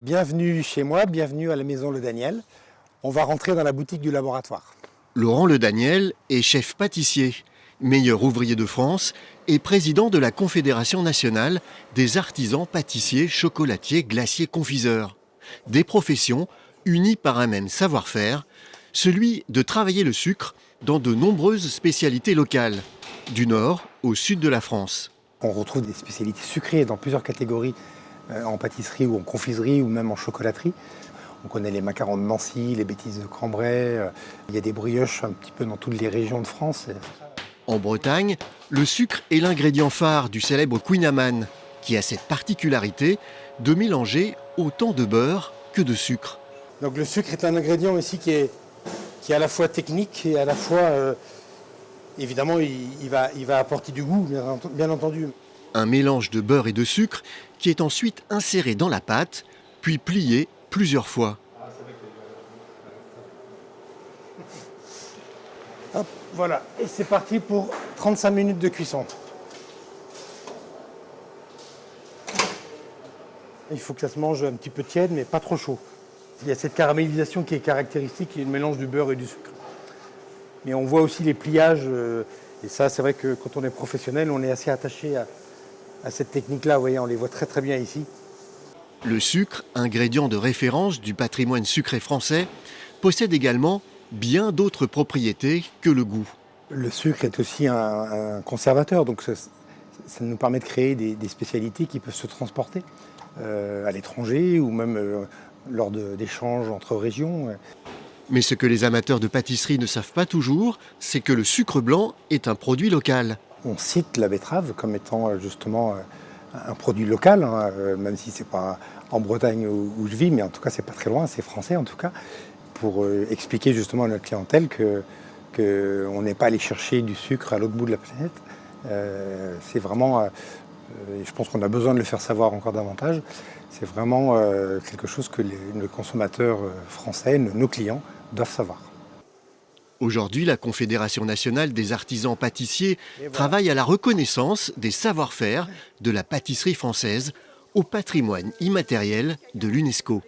Bienvenue chez moi, bienvenue à la maison Le Daniel. On va rentrer dans la boutique du laboratoire. Laurent Le Daniel est chef pâtissier, meilleur ouvrier de France et président de la Confédération nationale des artisans pâtissiers, chocolatiers, glaciers, confiseurs. Des professions unies par un même savoir-faire, celui de travailler le sucre dans de nombreuses spécialités locales, du nord au sud de la France. On retrouve des spécialités sucrées dans plusieurs catégories, en pâtisserie ou en confiserie ou même en chocolaterie. On connaît les macarons de Nancy, les bêtises de Cambrai, il y a des brioches un petit peu dans toutes les régions de France. En Bretagne, le sucre est l'ingrédient phare du célèbre Queen Amman, qui a cette particularité de mélanger autant de beurre que de sucre. Donc le sucre est un ingrédient aussi qui est à la fois technique et à la fois, évidemment, il va apporter du goût, bien entendu. Un mélange de beurre et de sucre qui est ensuite inséré dans la pâte, puis plié plusieurs fois. Hop, voilà, et c'est parti pour 35 minutes de cuisson. Il faut que ça se mange un petit peu tiède, mais pas trop chaud. Il y a cette caramélisation qui est caractéristique, qui est le mélange du beurre et du sucre. Mais on voit aussi les pliages, et ça, c'est vrai que quand on est professionnel, on est assez attaché à cette technique-là. Vous voyez, on les voit très très bien ici. Le sucre, ingrédient de référence du patrimoine sucré français, possède également bien d'autres propriétés que le goût. Le sucre est aussi un conservateur, donc ça nous permet de créer des spécialités qui peuvent se transporter à l'étranger ou même lors d'échanges entre régions. Mais ce que les amateurs de pâtisserie ne savent pas toujours, c'est que le sucre blanc est un produit local. On cite la betterave comme étant justement un produit local, hein, même si c'est pas en Bretagne où je vis, mais en tout cas c'est pas très loin, c'est français en tout cas, pour expliquer justement à notre clientèle qu'on n'est pas allé chercher du sucre à l'autre bout de la planète. C'est vraiment, je pense qu'on a besoin de le faire savoir encore davantage, c'est vraiment quelque chose que les consommateurs français, nos clients, doivent savoir. Aujourd'hui, la Confédération nationale des artisans pâtissiers travaille à la reconnaissance des savoir-faire de la pâtisserie française au patrimoine immatériel de l'UNESCO.